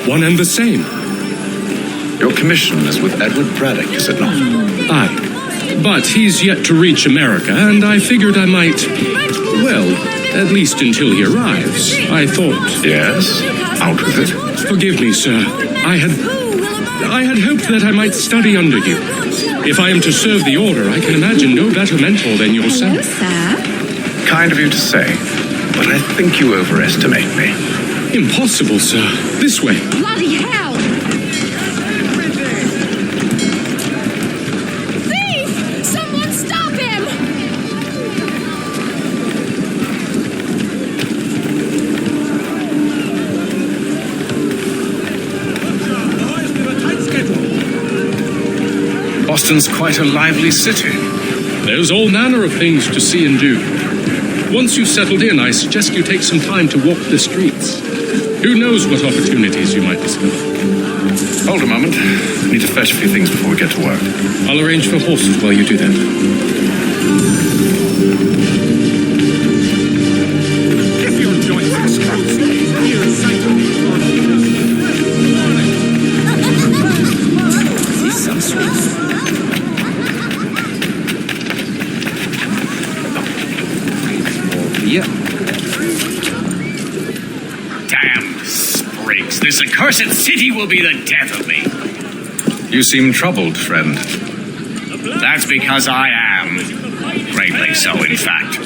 one and the same. Your commission is with Edward Braddock, is it not? Aye. But he's yet to reach America, and I figured I might, well, at least until he arrives, I thought. Yes? Out with it. Forgive me, sir. I had hoped that I might study under you. If I am to serve the order, I can imagine no better mentor than yourself. Hello, sir. Kind of you to say, but I think you overestimate me. Impossible, sir. This way. Bloody hell! Thief! Someone stop him! Boston's quite a lively city. There's all manner of things to see and do. Once you've settled in, I suggest you take some time to walk the streets. Who knows what opportunities you might discover. Hold a moment. I need to fetch a few things before we get to work. I'll arrange for horses while you do that. Damned sprigs. This accursed city will be the death of me. You seem troubled, friend. That's because I am. Greatly so, in fact.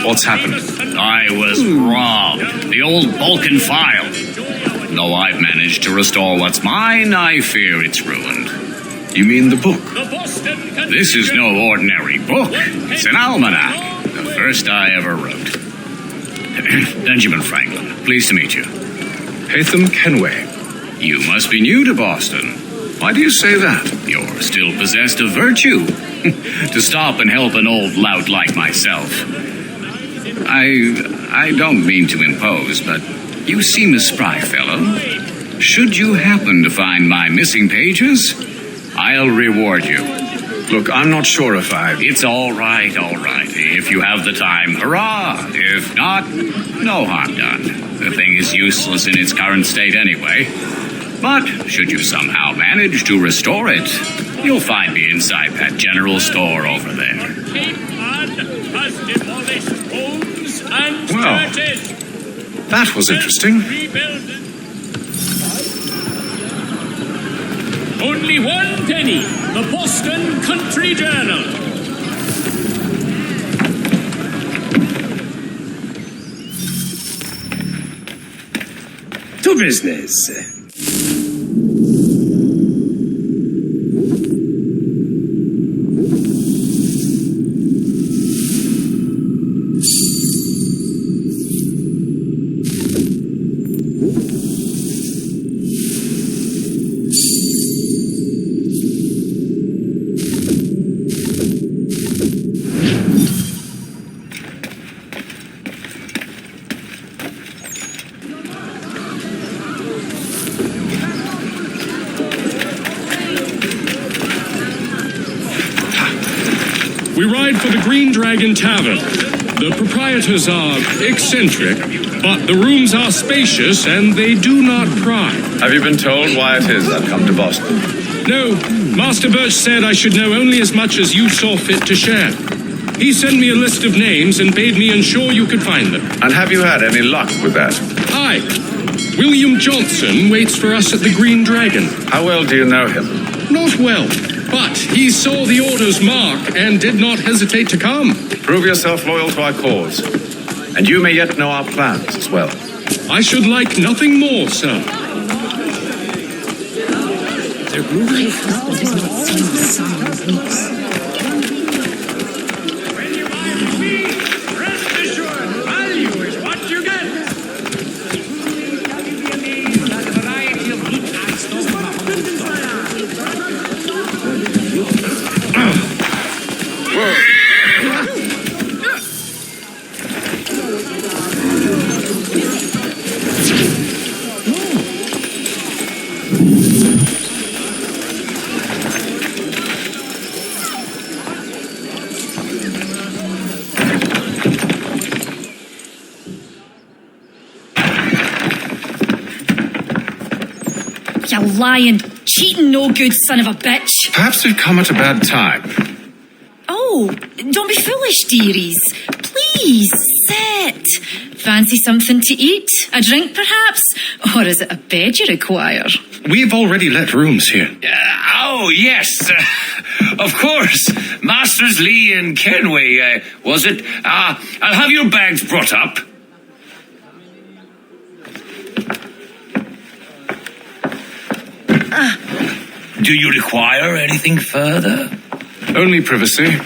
What's happened? I was robbed. The old Balkan file. Though I've managed to restore what's mine, I fear it's ruined. You mean the book? This is no ordinary book. It's an almanac. The first I ever wrote. Benjamin Franklin, pleased to meet you. Hatham Kenway. You must be new to Boston. Why do you say that? You're still possessed of virtue. To stop and help an old lout like myself. I don't mean to impose, but you seem a spry fellow. Should you happen to find my missing pages, I'll reward you. Look, I'm not sure if It's all right. If you have the time, hurrah! If not, no harm done. The thing is useless in its current state anyway. But should you somehow manage to restore it, you'll find me inside that general store over there. Well, that was interesting. Only 1 penny. The Boston Country Journal. To business. We ride for the Green Dragon Tavern. The proprietors are eccentric, but the rooms are spacious and they do not pry. Have you been told why it is I've come to Boston? No, Master Birch said I should know only as much as you saw fit to share. He sent me a list of names and bade me ensure you could find them. And have you had any luck with that? Aye. William Johnson waits for us at the Green Dragon. How well do you know him? Not well, but he saw the order's mark and did not hesitate to come. Prove yourself loyal to our cause. And you may yet know our plans as well. I should like nothing more, sir. Rest assured, value is what you get. You lying, cheating, no good son of a bitch. Perhaps we've come at a bad time. Oh, don't be foolish, dearies. Please, sit. Fancy something to eat? A drink, perhaps? Or is it a bed you require? We've already let rooms here. Oh, yes. Of course. Masters Lee and Kenway, was it? I'll have your bags brought up. Do you require anything further? Only privacy.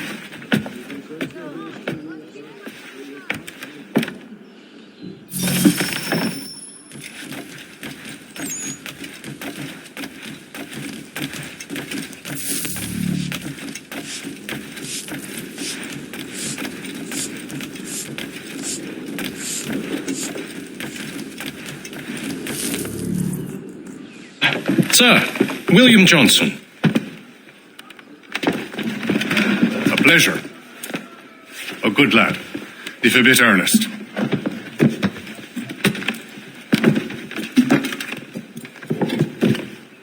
Sir, William Johnson. A pleasure. A good lad, if a bit earnest.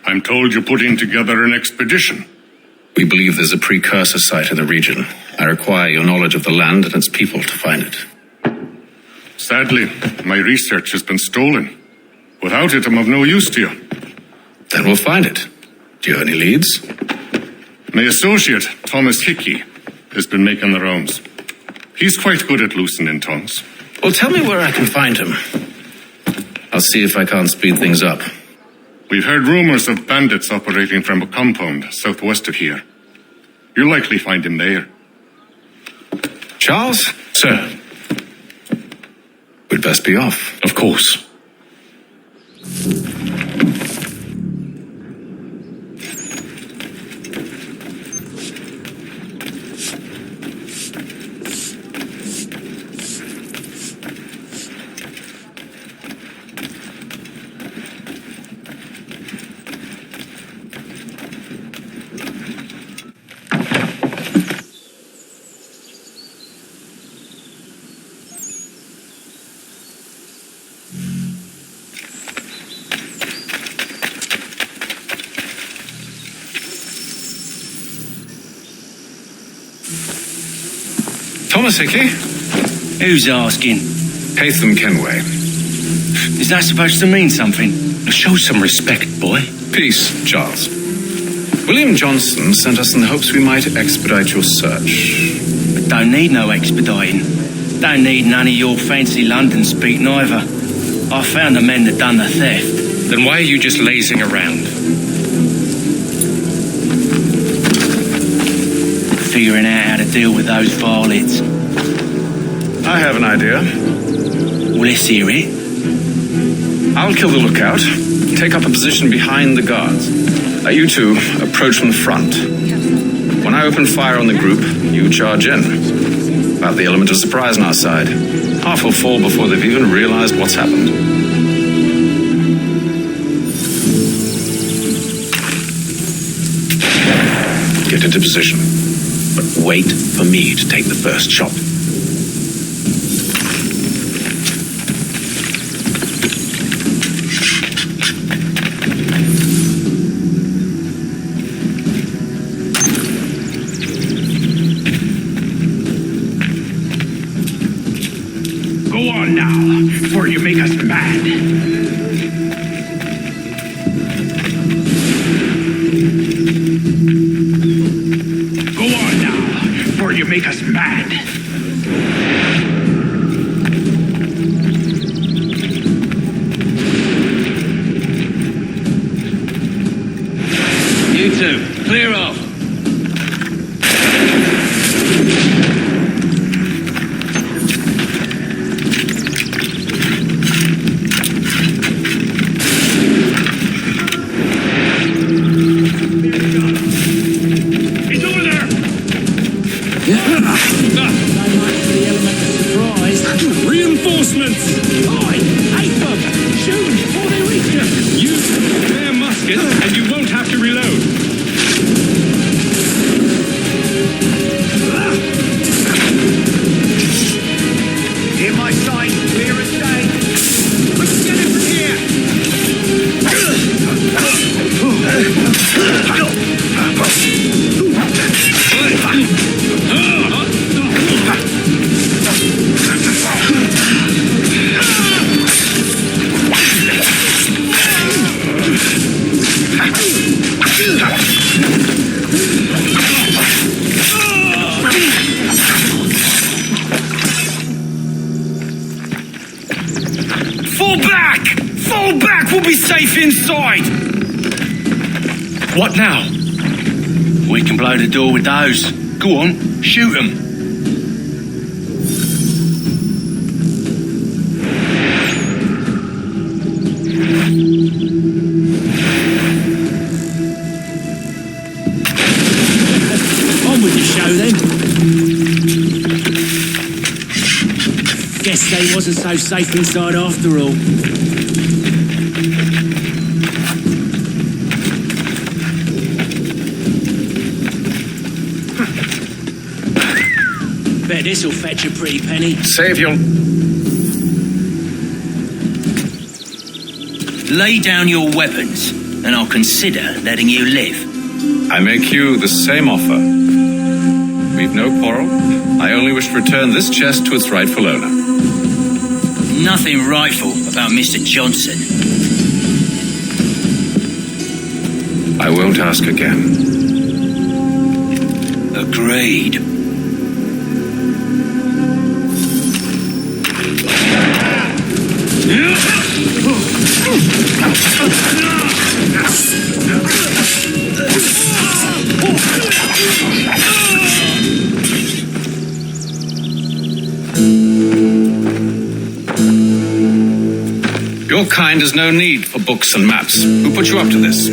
I'm told you're putting together an expedition. We believe there's a precursor site in the region. I require your knowledge of the land and its people to find it. Sadly, my research has been stolen. Without it, I'm of no use to you. Then we'll find it. Do you have any leads? My associate, Thomas Hickey, has been making the rounds. He's quite good at loosening tongues. Well, tell me where I can find him. I'll see if I can't speed things up. We've heard rumors of bandits operating from a compound southwest of here. You'll likely find him there. Charles? Sir. We'd best be off. Of course. Thomas Hickey? Who's asking? Haytham Kenway. Is that supposed to mean something? Show some respect, boy. Peace, Charles. William Johnson sent us in the hopes we might expedite your search. Don't need no expediting. Don't need none of your fancy London speak neither. I found the men that done the theft. Then why are you just lazing around? Figuring out how to deal with those varlets. I have an idea. Well, let's hear it. I'll kill the lookout, take up a position behind the guards. You two approach from the front. When I open fire on the group, you charge in. About the element of surprise on our side. Half will fall before they've even realized what's happened. Get into position, but wait for me to take the first shot. Go on now, before you make us mad. Go on now, before you make us mad. You two, clear off. He's over there! Reinforcements! Oi! Haytham! Shoot before they reach you! Use their muskets and you won't have to reload. In my sight, clear as day. Let's get it from here! Fall back! Fall back! We'll be safe inside! What now? We can blow the door with those. Go on, shoot them. On with the show then. Guess they wasn't so safe inside after all. Bet this'll fetch a pretty penny. Save your... Lay down your weapons, and I'll consider letting you live. I make you the same offer. We've no quarrel. I only wish to return this chest to its rightful owner. Nothing rightful about Mr. Johnson. I won't ask again. Agreed. Your kind has no need for books and maps. Who put you up to this?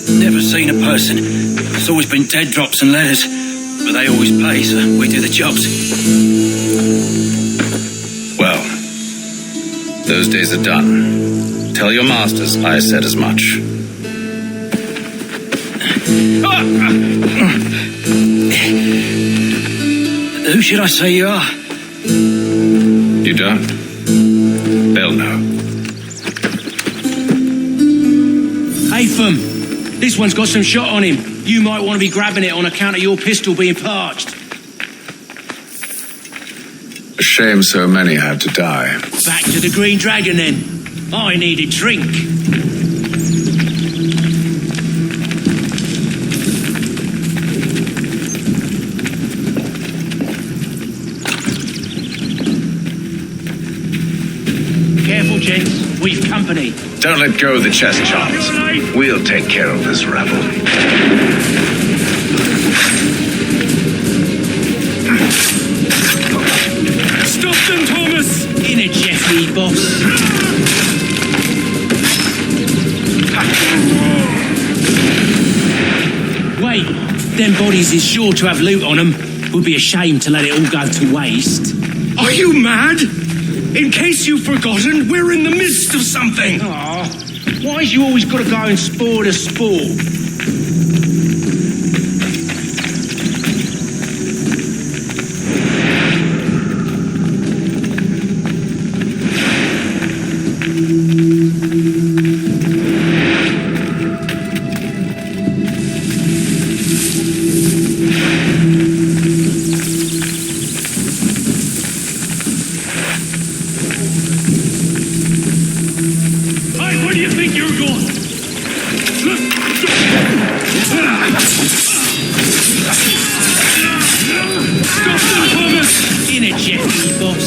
Never seen a person. It's always been dead drops and letters. But they always pay, so we do the jobs. Well, those days are done. Tell your masters I said as much. Who should I say you are? You don't? They'll know. Hey, Fum. This one's got some shot on him. You might want to be grabbing it on account of your pistol being parched. A shame so many had to die. Back to the Green Dragon, then. I need a drink. Careful, gents. We've company. Don't let go of the chest, Charles. We'll take care of this rabble. Stop them, Thomas! In a Jeffrey, boss. Wait, them bodies is sure to have loot on them. Would be a shame to let it all go to waste. Are you mad? In case you've forgotten, we're in the midst of something. Aw, why's you always got to go and spoil the sport? Hey, where do you think you're going? Stop them, Thomas! In a Jeffrey, boss.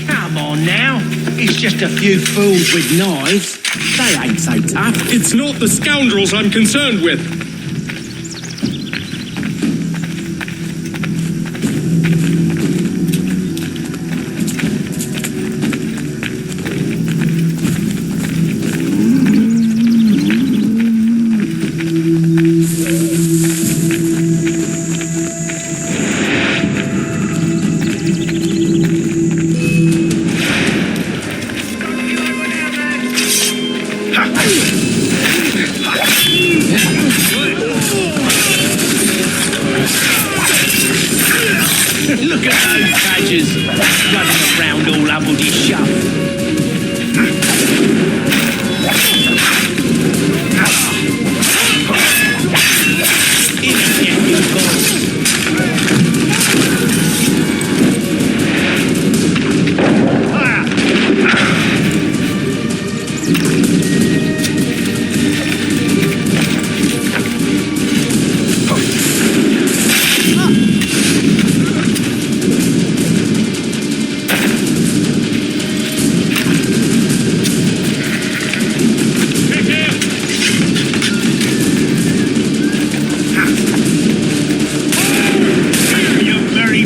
Come on now. It's just a few fools with knives. They ain't so tough. It's not the scoundrels I'm concerned with.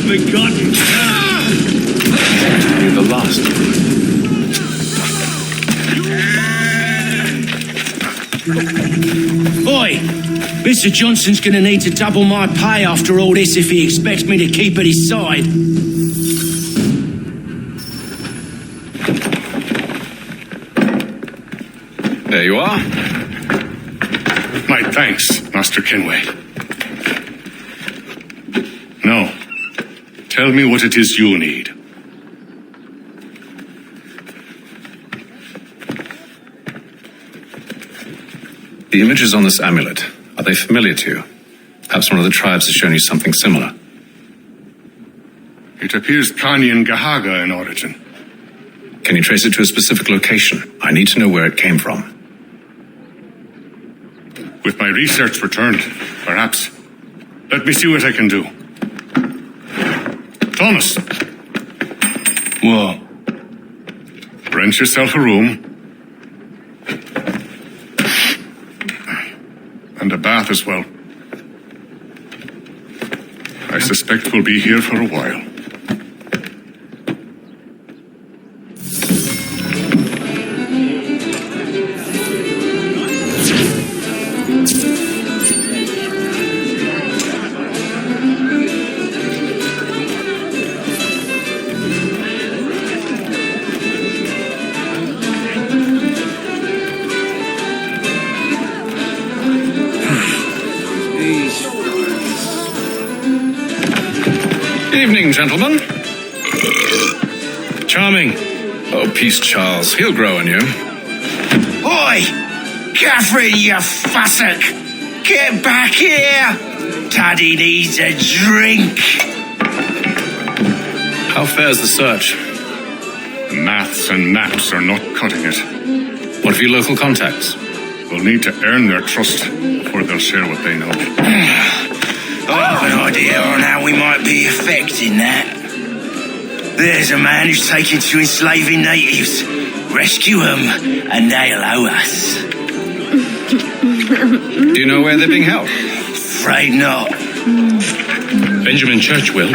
begotten. You're the last. Oi! Mr. Johnson's gonna need to double my pay after all this if he expects me to keep at his side. There you are. My thanks, Master Kenway. Now, tell me what it is you need. The images on this amulet, are they familiar to you? Perhaps one of the tribes has shown you something similar. It appears Kanyan Gahaga in origin. Can you trace it to a specific location? I need to know where it came from. With my research returned, perhaps. Let me see what I can do. Thomas! What? Rent yourself a room. And a bath as well. I suspect we'll be here for a while. Evening, gentlemen. Charming. Oh, peace, Charles. He'll grow on you. Oi! Catherine, you fussock! Get back here! Taddy needs a drink! How fares the search? Maths and maps are not cutting it. What of your local contacts? We'll need to earn their trust before they'll share what they know. I have an idea on how we might be affecting that. There's a man who's taken to enslaving natives. Rescue them, and they'll owe us. Do you know where they're being held? Afraid not. Benjamin Churchwill.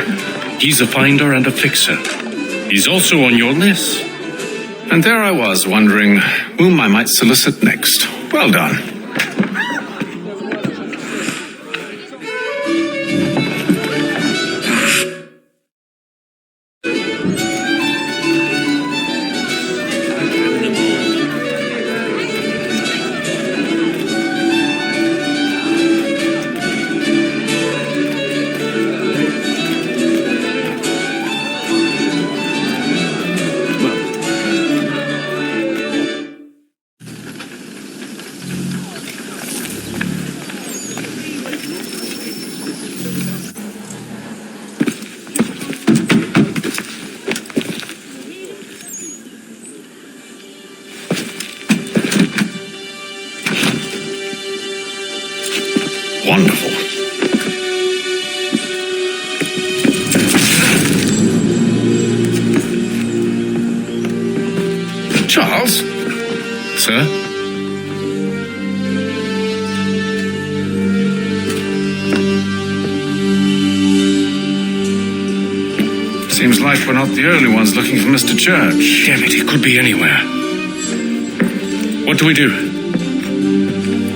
He's a finder and a fixer. He's also on your list. And there I was, wondering whom I might solicit next. Well done. Wonderful. Charles? Sir? Seems like we're not the only ones looking for Mr. Church. Damn it, he could be anywhere. What do we do?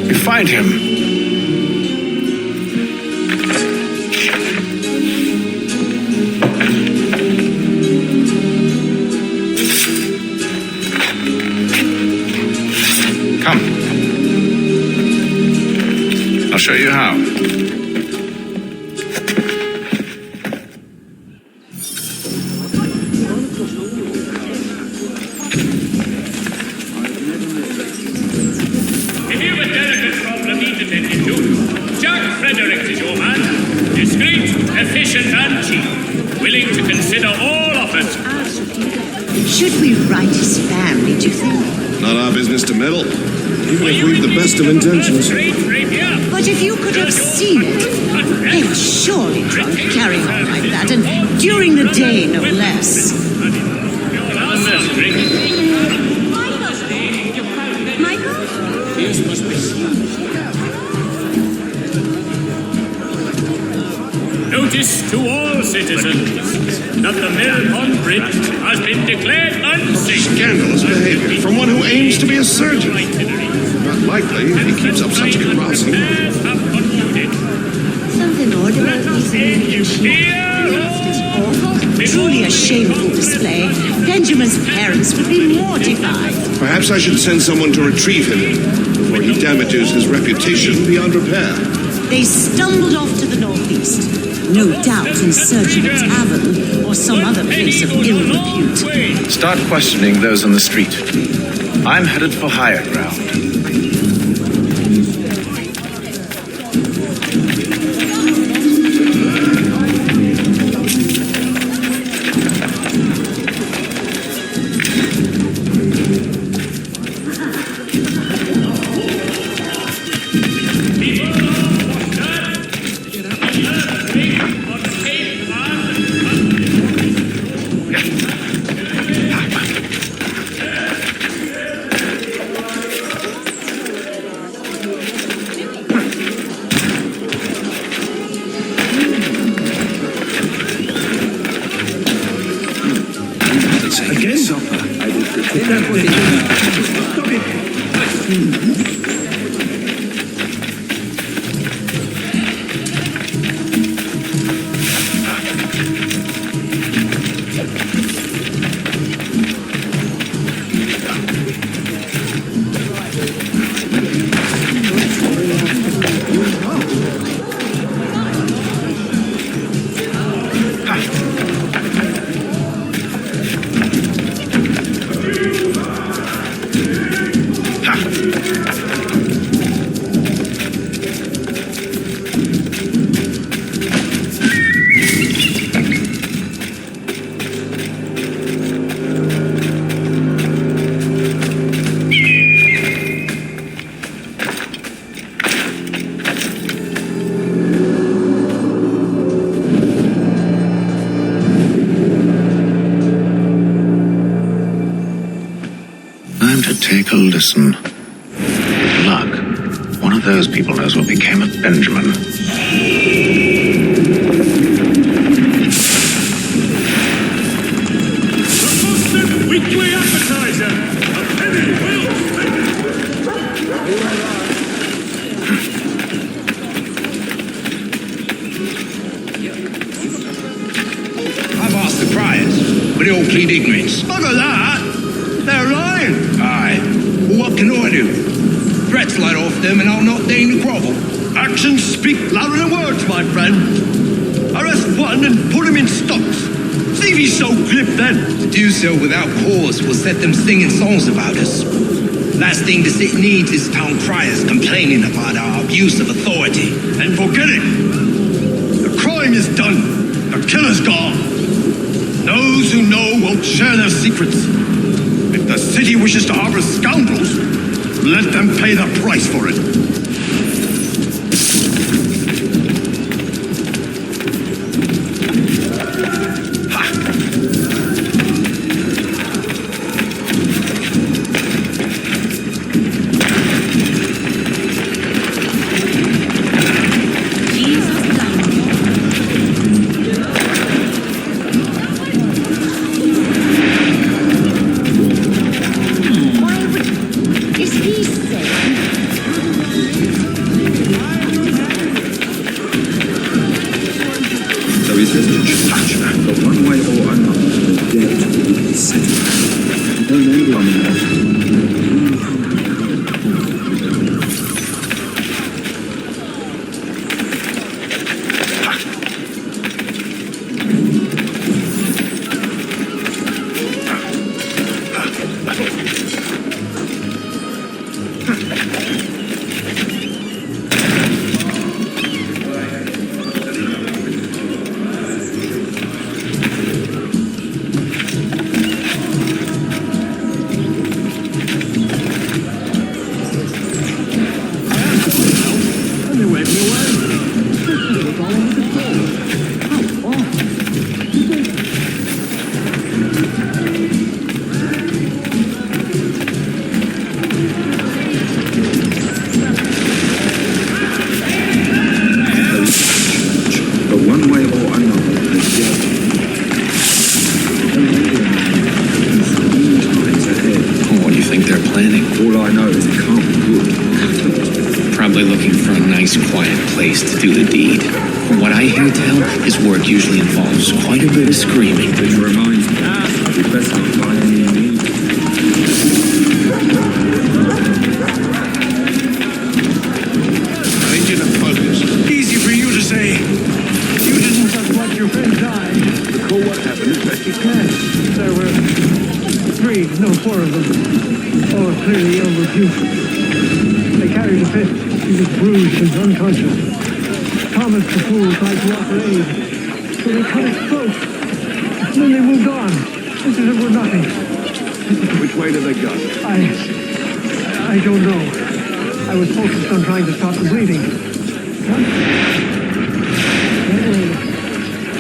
We find him. Come. I'll show you how. If you've a delicate problem need attended to, Jack Fredericks is your man. Discreet, efficient, and cheap. Willing to consider all offers. Should we write his family, do you think? Not our business to meddle, even if we've the best of intentions. But if you could have seen it, they were surely drunk, carrying on like that, and during the day, no less. Notice to all citizens that the Mill Pond Bridge has been declared unsafe. Scandalous behavior from one who aims to be a surgeon. Not likely if he keeps up such carousing. Something odd about these It's awful. Truly a shameful display. Benjamin's parents would be mortified. Perhaps I should send someone to retrieve him before he damages his reputation beyond repair. They stumbled off to the northeast. No doubt in search of a tavern or some other place of ill repute. Start questioning those on the street. I'm headed for higher ground. Take a listen. Luck. One of those people knows what became of Benjamin. The weekly appetizer. A penny well I've asked the criers, but they all plead ignorance. Bugger that! They're lying! Aye. Well, what can I do? Threats light off them and I'll not deign to grovel. Actions speak louder than words, my friend. Arrest one and put him in stocks. See if he's so glib then. To do so without cause will set them singing songs about us. Last thing the city needs is town criers complaining about our abuse of authority. And forget it. The crime is done. The killer's gone. Those who know won't share their secrets. If the city wishes to harbor scoundrels, let them pay the price for it. What do you think they're planning? All I know is it can't be good. Probably looking for a nice, quiet place to do the deed. From what I hear tell, his work usually involves quite a bit of screaming. Which reminds me, we best not buy any meat. Agent of focus. Easy for you to say. You didn't just watch your friend die. Recall what happened as best you can. There were 4 of them. All clearly ill repute. They carried a fist. He was bruised and unconscious. Thomas the fool tried to offer aid, so they cut his throat. And then they moved on, as if it were nothing. Which way did they go? I don't know. I was focused on trying to stop the bleeding.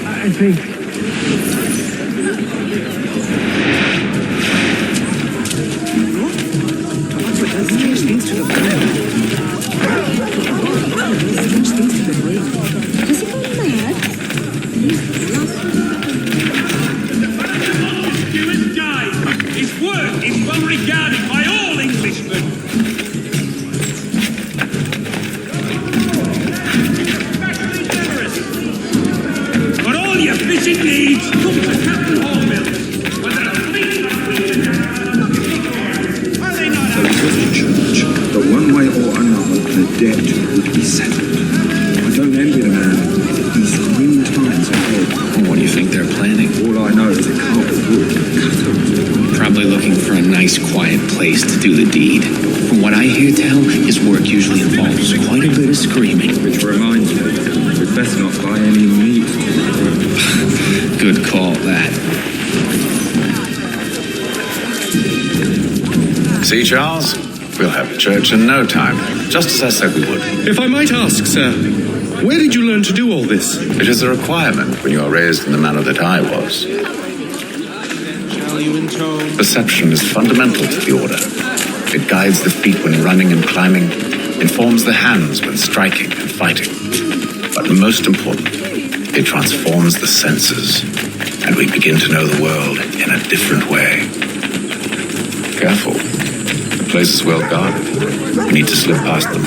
I think. His work is well regarded by all Englishmen. Especially generous. For all your fishing needs, come to Captain Hallmills. Whether a fleet are they not So it was a church, but one way or another, the debt would be settled. I don't envy the man. He's grim times ahead. What do you think they're planning? All I know is it can't be good. Probably looking for a nice, quiet place to do the deed. From what I hear tell, his work usually involves quite a bit of screaming. Which reminds me, we'd best not buy any meat. Good call, that. See, Charles? We'll have the church in no time, just as I said we would. If I might ask, sir, where did you learn to do all this? It is a requirement when you are raised in the manner that I was. Perception is fundamental to the order. It guides the feet when running and climbing, informs the hands when striking and fighting. But most important, it transforms the senses, and we begin to know the world in a different way. Careful. The place is well guarded. You need to slip past them.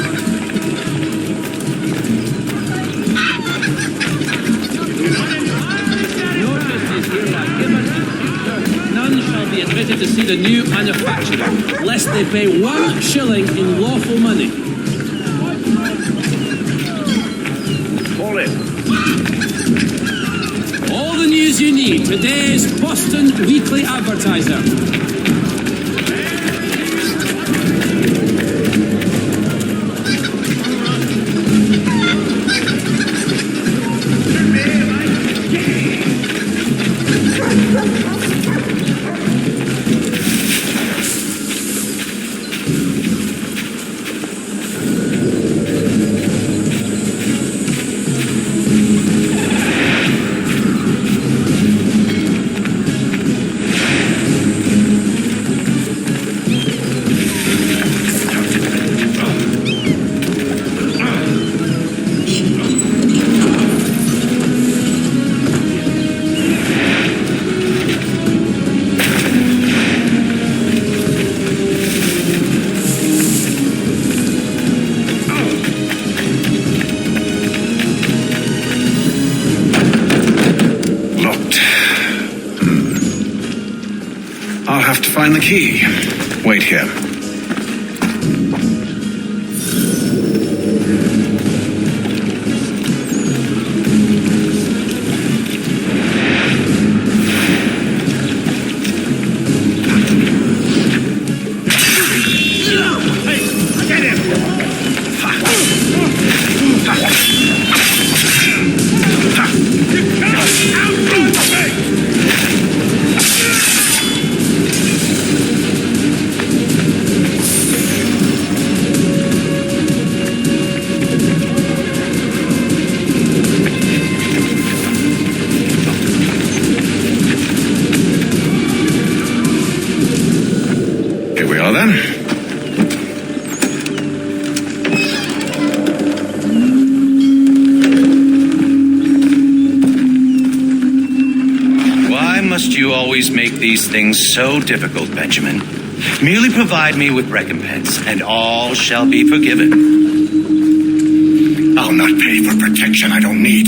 None shall be admitted to see the new manufacturer, lest they pay 1 shilling in lawful money. Call it. All the news you need, today's Boston Weekly Advertiser. I'll have to find the key. Wait here. you always make these things so difficult, Benjamin. Merely provide me with recompense, and all shall be forgiven. I'll not pay for protection I don't need.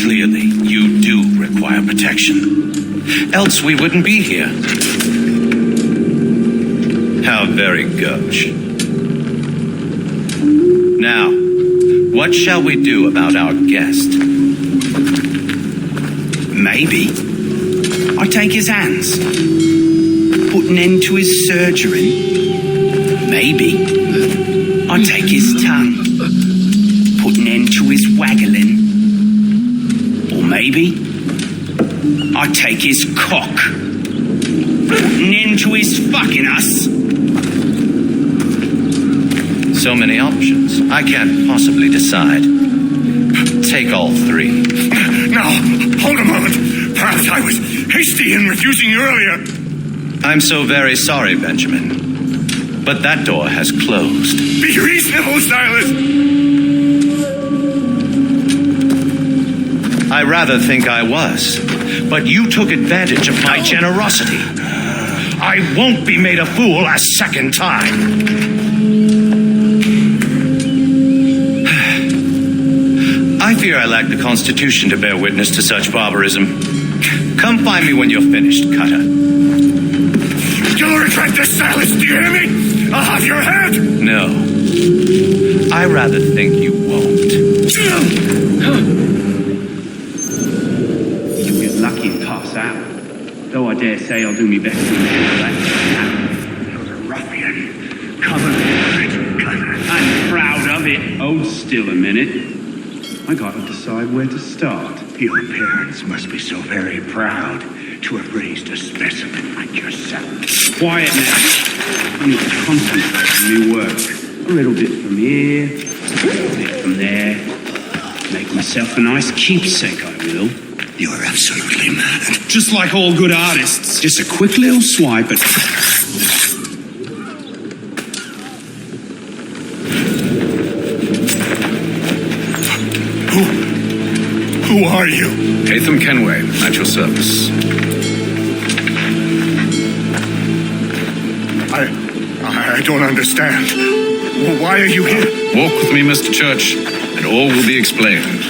Clearly, you do require protection. Else we wouldn't be here. How very gauche. Now, what shall we do about our guest? Maybe I take his hands, put an end to his surgery. Maybe I take his tongue, put an end to his waggling. Or maybe I take his cock, put an end to his fucking us. So many options. I can't possibly decide. Take all three. Now, hold a moment. Perhaps I was hasty in refusing you earlier. I'm so very sorry, Benjamin. But that door has closed. Be reasonable, Silas. I rather think I was. But you took advantage of my generosity. I won't be made a fool a second time. I fear I lack the constitution to bear witness to such barbarism. Come find me when you're finished, Cutter. You'll regret this, Silas, do you hear me? I'll have your head! No. I rather think you won't. You'll get lucky and pass out. Though I dare say I'll do me best to ensure that. You're a ruffian. Covered in Cutter. I'm proud of it. Hold still a minute. I gotta decide where to start. Your parents must be so very proud to have raised a specimen like yourself. Quiet now. I need to concentrate on my work. A little bit from here, a little bit from there. Make myself a nice keepsake, I will. You're absolutely mad. Just like all good artists. Just a quick little swipe at... Who are you? Hatham Kenway, at your service. I don't understand. Why are you here? Walk with me, Mr. Church, and all will be explained.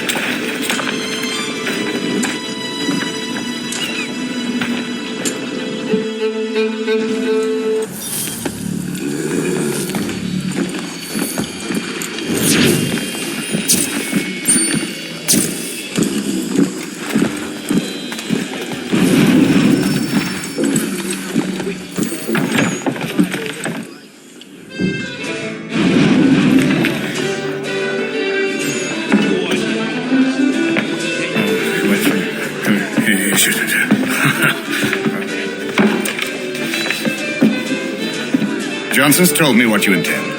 Johnson's told me what you intend.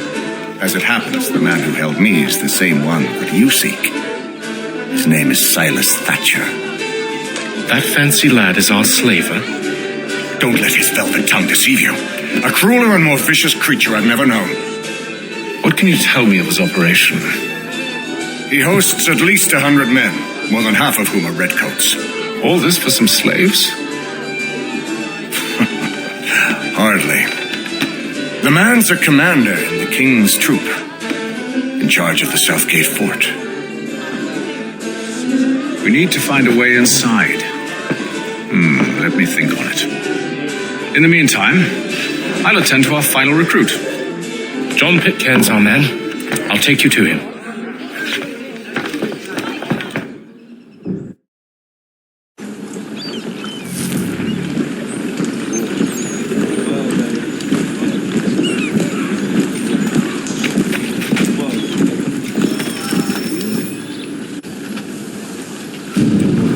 As it happens, the man who held me is the same one that you seek. His name is Silas Thatcher. That fancy lad is our slaver? Don't let his velvet tongue deceive you. A crueler and more vicious creature I've never known. What can you tell me of his operation? He hosts at least 100 men, more than half of whom are redcoats. All this for some slaves? Hardly. The man's a commander in the king's troop, in charge of the Southgate fort. We need to find a way inside. Let me think on it. In the meantime, I'll attend to our final recruit. John Pitcairn's our man. I'll take you to him.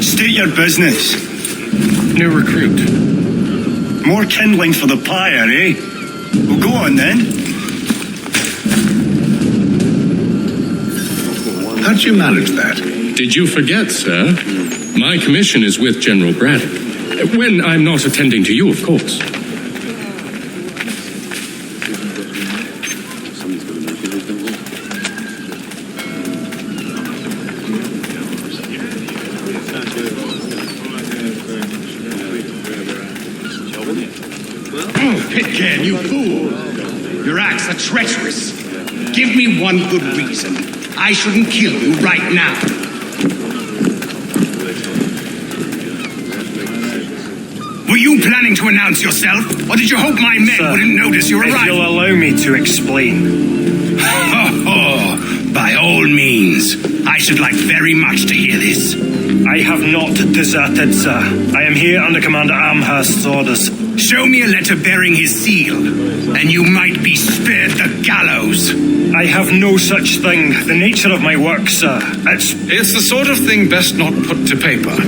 State your business. New recruit. More kindling for the pyre, eh? Well, go on then. How'd you manage that? Did you forget, sir? My commission is with General Braddock. When I'm not attending to you, of course. then, you fool! Your acts are treacherous. Give me one good reason. I shouldn't kill you right now. Were you planning to announce yourself, or did you hope my men wouldn't notice your arrival? If you'll allow me to explain. By all means. I should like very much to hear this. I have not deserted, sir. I am here under Commander Amherst's orders. Show me a letter bearing his seal, and you might be spared the gallows. I have no such thing. The nature of my work, sir. It's the sort of thing best not put to paper.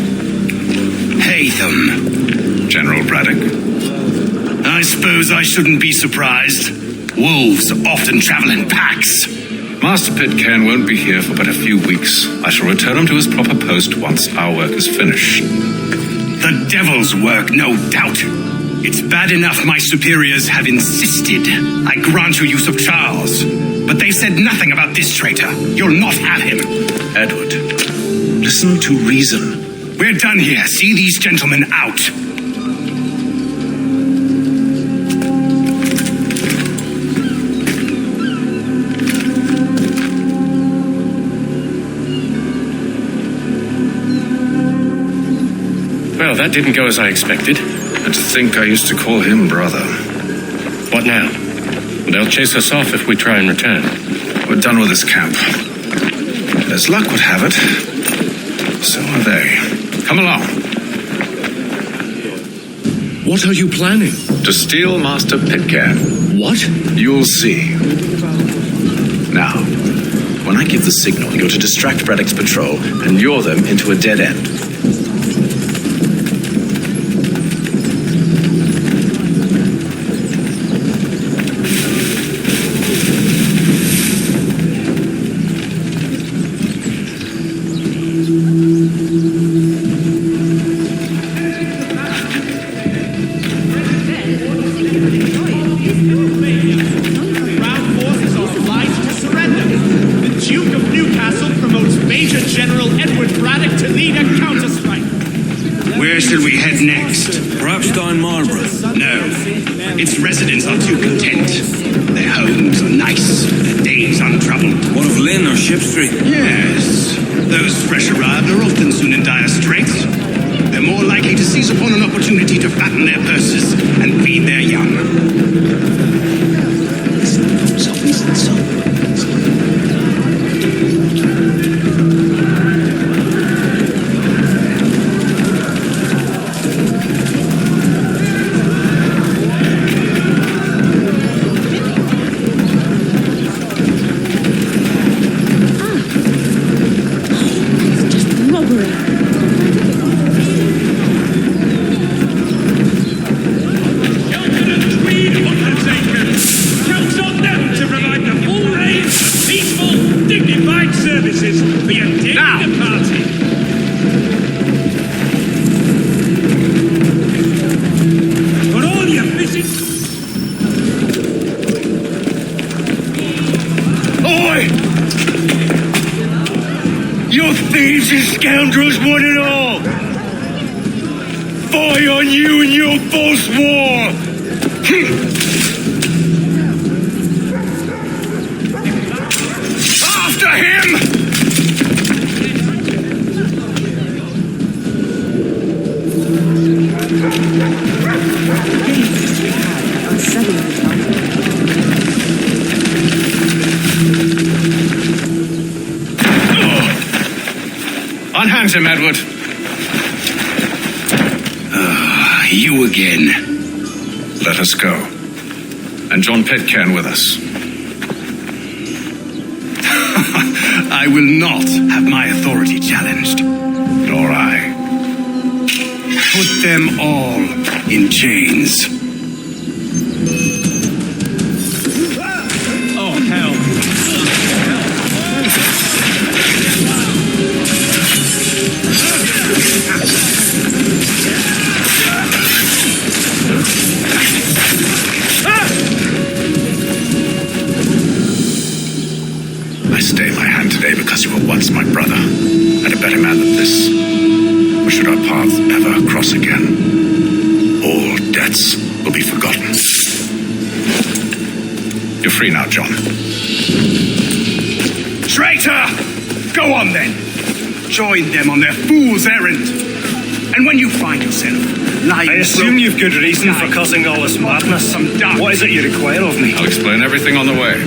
Hatham. General Braddock. I suppose I shouldn't be surprised. Wolves often travel in packs. Master Pitcairn won't be here for but a few weeks. I shall return him to his proper post once our work is finished. The devil's work, no doubt. It's bad enough my superiors have insisted I grant you use of Charles. But they've said nothing about this traitor. You'll not have him. Edward, listen to reason. We're done here. See these gentlemen out. Well, that didn't go as I expected. And to think I used to call him brother. What now? They'll chase us off if we try and return. We're done with this camp. As luck would have it, so are they. Come along. What are you planning? To steal Master Pitcairn. What? You'll see. Now, when I give the signal, you're to distract Braddock's patrol and lure them into a dead end. Where should we head next? Perhaps down Marlborough. No. Its residents are too content. Their homes are nice, their days untroubled. What of Lynn or Ship Street? Yes. Those fresh arrived are often soon in dire straits. They're more likely to seize upon an opportunity to fatten their purses and feed their young. Thieves and scoundrels, one and all! Fie on you and your false war! After him! Unhand him, Edward. You again. Let us go. And John Pitcairn with us. I will not have my authority challenged. Nor I. Put them all in chains. Oh, hell. I stay my hand today because you were once my brother, and a better man than this. Or should our paths ever cross again, all debts will be forgotten. You're free now, John. Traitor! Go on then. Join them on their fool's errand. And when you find yourself lying... I assume you've good reason for causing all this madness. What is it you require of me? I'll explain everything on the way.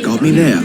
Got me there.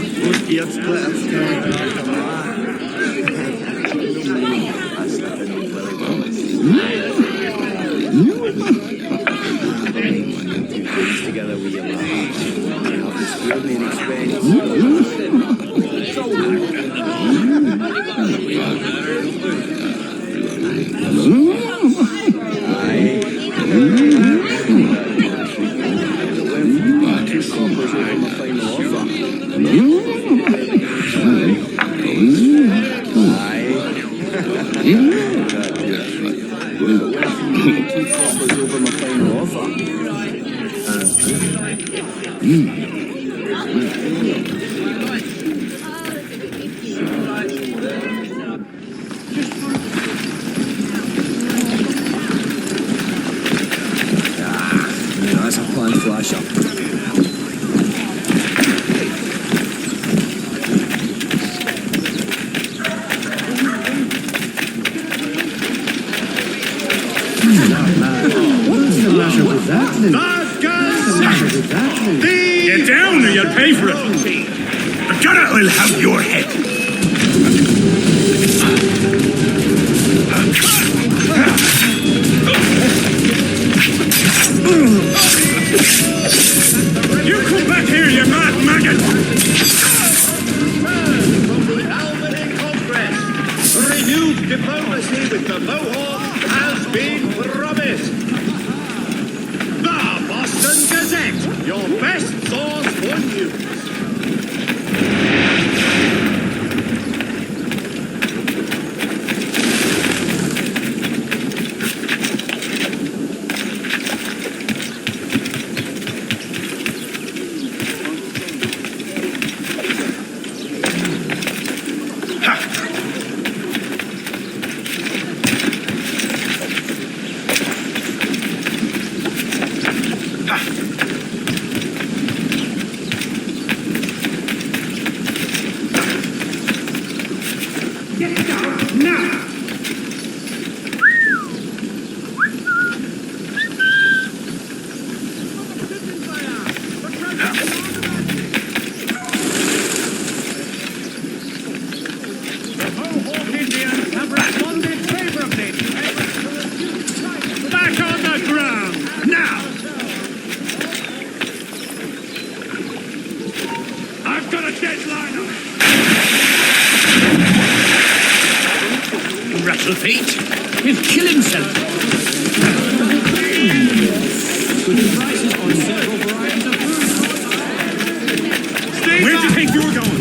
That's a fine flash up. What's the matter with that? Get down or you'll pay for it. The gunner will have your head. You come back here, you mad maggot! Renewed diplomacy with the Mohawk has been promised. The Boston Gazette, your best source for news. mortal fate. He'll kill himself. Good prices on several varieties of fruit. Where do you think you were going?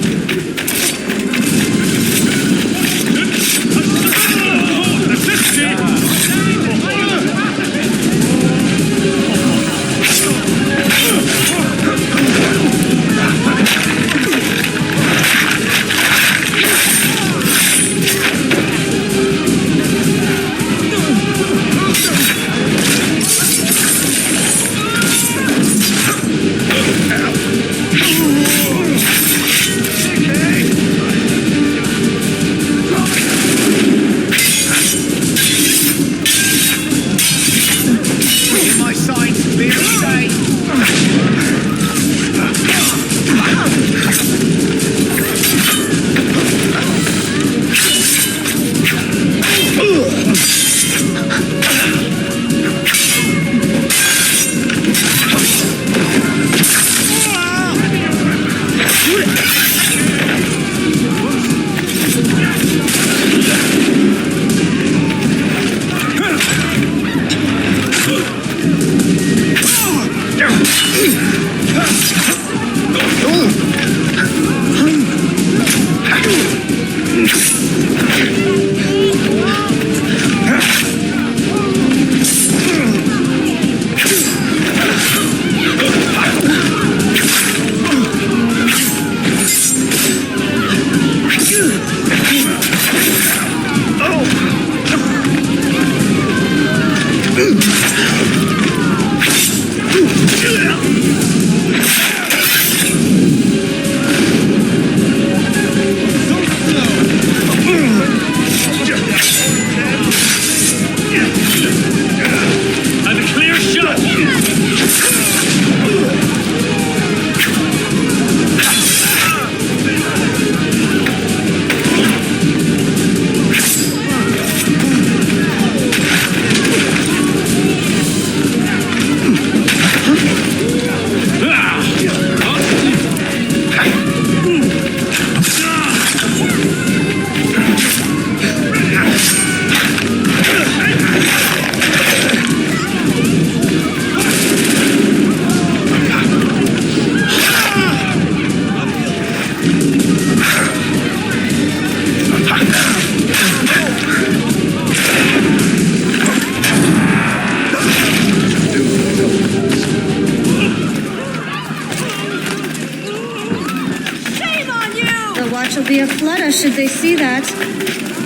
Should they see that?